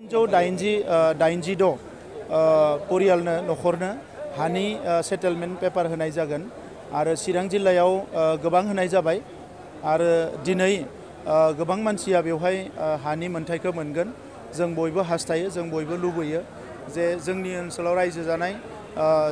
86 परियालनो नखरनो हानि settlement paper होनाय जागोन आरो चिरां जिल्लायाव गोबां होनाय जाबाय आरो दिनै गोबां मानसिया बेवहाय हानि मोनथायखौ मोनगोन। जों बयबो हास्थायो, जों बयबो लुबैयो जे जोंनि ओनसोलाव रायजो जानाय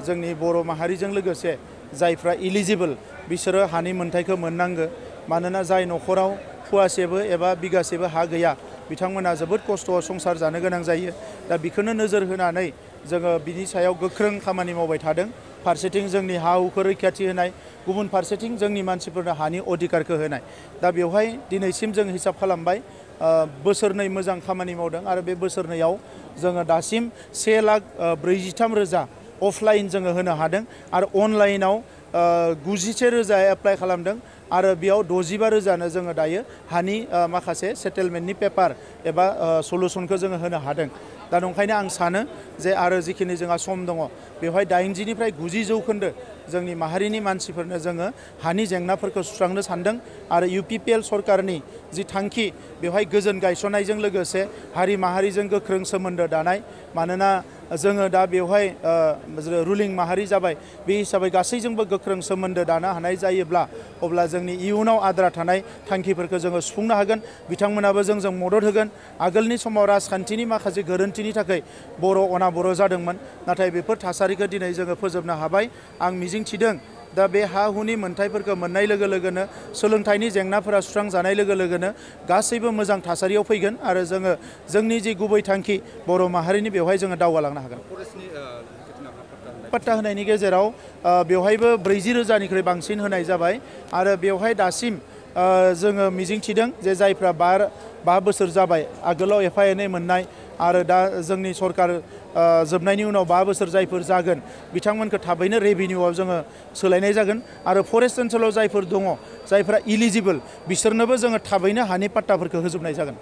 जोंनि बर' माहारिजों लोगोसे जायफ्रा इलिजिबल बिसोरो हानि मोनथायखौ मोननांगो। मानोना जाय नखराव फुवासेबो एबा बिगासेबो हा गैया बिथांमोना जोबोद खस्थ'आव संसार जानो गोनां जायो। दा बेखौनो नोजोर होनानै जोङो बिनि सायाव गोख्रों खामानि मावबाय थादों। फारसेथिं जोंनि हा हुखौ रैखाथि होनाय, गुबुन फारसेथिं जोंनि मानसिफोरनो हानि अधिकारखौ होनाय। दा बेवहाय दिनैसिम जों हिसाब खालामबाय बोसोरनै मोजां खामानि मावदों आरो बे बोसोरनैयाव जोङो दासिम 1,43,000 अफलाइन जोङो होनो हादों आरो अनलाइनाव 91,000 एप्लाइ खालामदों आरो बेयाव 65,000नो जोङो दायो हानि माखासे सेटेलमेन्टनि पेपार एबा सलुसनखौ जोङो होनो हादों। दा नंखायनो आं सानो जे आरो जिखिनि जोंहा सम दङ बेवहाय 80निफ्राय 90 जौखोन्दो जोंनि माहारिनि मानसिफोरनो जोङो हानि जेंनाफोरखौ सुस्रांनो सानदों आरो UPPL सरकारनि जि थांखि बेवहाय गोजोन गायसननायजों लोगोसे हारि माहारिजों गोख्रों सोमोन्दो दानाय। मानोना जोङो दा बेवहाय रुलिं माहारि जाबाय, बे हिसाबै गासैजोंबो गोख्रों सोमोन्दो दानो हानाय जायोब्ला अब्ला जोंनि इयुनाव आद्रा थानाय थांखिफोरखौ जोङो सुफुंनो हागोन। बिथांमोनाबो जोंजों मदद होगोन। आगोलनि समाव राजखान्थिनि माखासे गोरोन्थिनि थाखाय बर' अनाबर' जादोंमोन, नाथाय बेफोर थासारिखौ दिनै जोङो फोजोबनो हाबाय। आं मिजिंथिदों दा बे हा हुनि मोनथायफोरखौ मोननाय लोगो लोगोनो सोलोंथाइनि जेंनाफोरा सुस्रांजानाय लोगो लोगोनो गासैबो मोजां थासारियाव फैगोन आरो जोङो जोंनि जि गुबै थांखि बर' माहारिनि बेवहाय जोङो दावगालांनो हागोन। पट्टा होनायनि गेजेराव बेवहायबो 40,000निख्रुइ बांसिन होनाय जाबाय आरो बेवहाय दासिम जोङो मिजिंथिदों जे जायफ्रा 5 बोसोर जाबाय आगोलाव एफा एनै मोननाय आरो दा जोंनि सरकार जोबनायनि उनाव 5 बोसोर जायफोर जागोन बिथांमोनखौ थाबैनो रेभिनिउआव जोङो सोलायनाय जागोन आरो फरेस्ट ओनसोलाव जायफोर दङ जायफ्रा इलिजिबल बिसोरनोबो जोङो थाबैनो हानि पाट्टाफोरखौ होजोबनाय जागोन।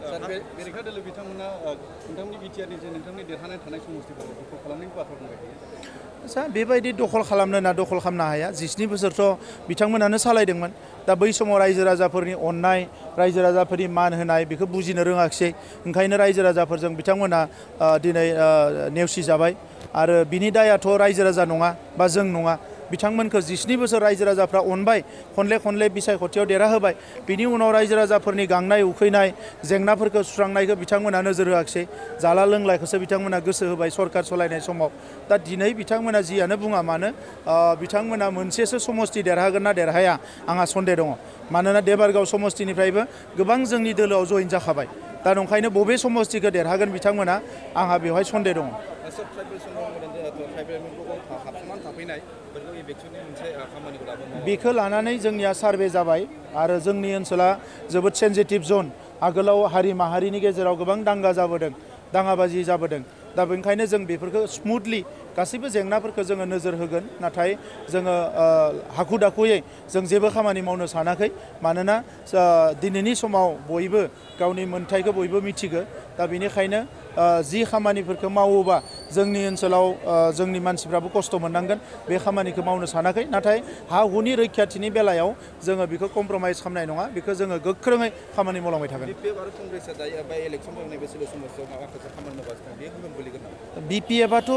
आच्छा, बेबायदि दखल खालामनो ना दखल खालामनो हाया। 17 बोसोरथ' बिथांमोनानो सालायदोंमोन। दा बै समाव रायजो राजाफोरनि अननाय, रायजो राजाफोरनि मान होनाय बेखौ बुजिनो रोङाखिसै। ओंखायनो रायजो राजाफोरजों बिथांमोना दिनै नेवसिजाबाय आरो बिनि दायाथ' रायजो राजा नङा बा जों नङा। बिथांमोनखौ 17 बोसोर रायजो राजाफ्रा अनबाय, खनले बिसायख'थियाव देरहाहोबाय। बिनि उनाव रायजो राजाफोरनि गांनाय उखैनाय जेंनाफोरखौ सुस्रांनायखौ बिथांमोना नोजोर होआखिसै। जाला लोंलायखौसो बिथांमोना गोसो होबाय सरकार सलायनाय समाव। दा दिनै बिथांमोना जियानो बुङा मानो बिथांमोना मोनसेसो समस्ति देरहागोन ना देरहाया आंहा सन्देह दङ। मानोना देबारगाव समस्तिनिफ्रायबो गोबां जोंनि दोलोआव जइन जाखाबाय। दा नंखायनो बबे समस्तिखौ देरहागोन बिथांमोना आंहा बेवहाय सन्देह दङ। बेखौ लानानै जोंनिया सार्भे जाबाय आरो जोंनि ओनसोला जोबोद सेन्सिटिभ जन। आगोलाव हारि माहारिनि गेजेराव गोबां दांगा जाबोदों, दाङाबाजि जाबोदों। दा बेनिखायनो जों बेफोरखौ स्मुथलि गासैबो जेंनाफोरखौ जोङो नोजोर होगोन। नाथाय जोङो हाखु दाखुयै जों जेबो खामानि मावनो सानाखै। मानोना दिनैनि समाव बयबो गावनि मोन्थायखौ बयबो मिथिगौ। दा बेनिखायनो जि खामानिफोरखौ मावोबा जोंनि ओनसोलाव जोंनि मानसिफ्राबो खस्थ' मोननांगोन बे खामानिखौ मावनो सानाखै। नाथाय हा हुनि रैखाथिनि बेलायाव जोङो बेखौ कमप्रमाइज खालामनाय नङा, बेखौ जोङो गोख्रोङै खामानि मावलांबाय थागोन। BPFआथ'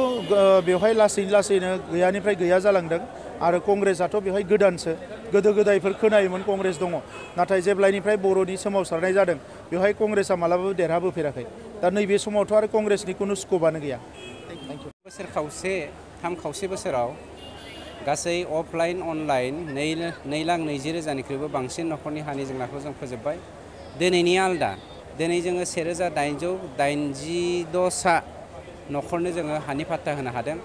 बेवहाय लासैनो गैयानिफ्राय गैया जालांदों आरो कंग्रेसआथ' बेवहाय गोदानसो। गोदो गोदायफोर खोनायोमोन कंग्रेस दङ, नाथाय जेब्लानिफ्राय बर'नि सोमावसारनाय जादों बेवहाय कंग्रेसआ मालाबाबो देरहाबोफेराखै। दा नैबे समावथ' आरो कंग्रेसनि खुनु स्क'पआनो गैया। बोसोर खावसे 3 खावसे बोसोराव गासै अफलाइन अनलाइन 2,20,000निख्रुइबो बांसिन नखरनि हानि जेंनाखौ जों फोजोबबाय। दिनैनि आलदा, दिनै जोङो 1,886 नखरनो जोङो हानि पाट्टा होनो हादों।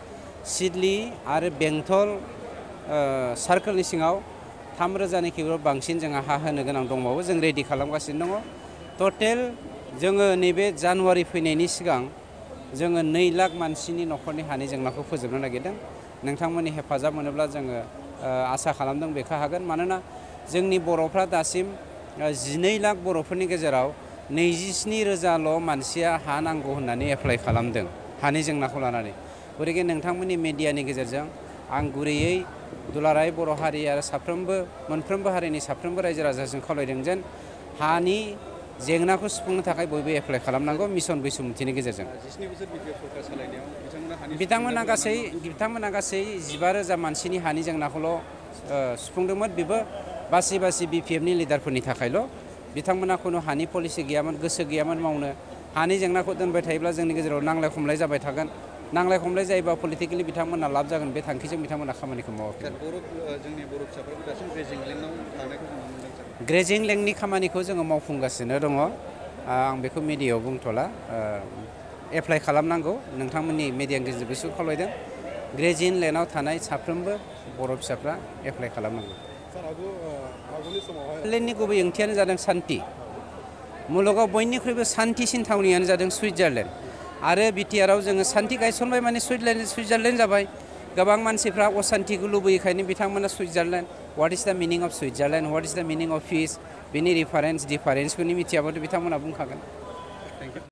सिडली आरो बेंटल सार्कोलनि सिङाव 3,000निख्रुइबो बांसिन जोंहा हा होनो गोनां दंबावो। जों रेडि खालामगासिनो दङ। टटेल जोङो नैबे जानुवारि फैनायनि सिगां जोङो 2 लाख मानसिनि नखरनि हानि जेंनाखौ फोजोबनो नागिरदों। नोंथांमोननि हेफाजाब मोनोब्ला जोङो आसा खालामदों बेखौ हागोन। मानोना जोंनि बर'फ्रा दासिम 12 लाख बर'फोरनि गेजेराव 27,000ल' मानसिया हा नांगौ होननानै एप्लाइ खालामदों हानि जेंनाखौ लानानै। गतिके नोंथांमोननि मेडियानि गेजेरजों आं गुरैयै दुलाराय बर' हारि आरो मोनफ्रोमबो हारिनि साफ्रोमबो रायजो राजाजों खावलायदों जेन हानि जेंनाखौ सुफुंनो थाखाय बयबो एप्लाइ खालामनांगौ मिशन बैसुमुथिनि गेजेरजों। बिथांमोना गासै 15,000 मानसिनि हानि जेंनाखौल' सुफुंदोंमोन। बेबो बासि BPFनि लिडारफोरनि थाखायल'। बिथांमोना खुनु हानि पलिसि गैयामोन, गोसो गैयामोन मावनो। हानि जेंनाखौ दोनबाय थायोब्ला जोंनि गेजेराव नांलाय खमलाय जाबाय थागोन। नांलाय खमलाय जायोबा पलिटिकेलि बिथांमोना लाब जागोन, बे थांखिजों बिथांमोना खामानिखौ मावाखै। जोंनि बर' फिसाफोरखौ दासिम ग्रेजिं लेंकआव थानायखौ नुनो मोनदों। ग्रेजिं लेंकनि खामानिखौ जोङो मावफुंगासिनो दङ। आं बेखौ मिडियायाव बुंथ'ला। एप्लाइ खालामनांगौ, नोंथांमोननि मिडियानि गेजेरजों बिसोर खावलायदों। ग्रेजिं लेन्डआव थानाय साफ्रोमबो बर' फिसाफ्रा एप्लाइ खालामनांगौ। लेन्डनि गुबै ओंथियानो जादों सान्थि। मुलुगाव बयनिख्रुइबो सान्थिसिन थावनियानो जादों सुइजारलेण्ड। आरो BTRआव जोङो सान्थि गायसनबाय माने सुइजारलेण्ड जाबाय। गोबां मानसिफ्रा असान्थिखौ लुबैखायनो बिथांमोना सुइजारलेण्ड। व्हाट इज द मिनिं अफ सुइजारलेण्ड, व्हाट इज द मिनिं अफ पिस, बिनि डिफारेन्सखौनि मिथियाबाथ' बिथांमोना बुंखागोन।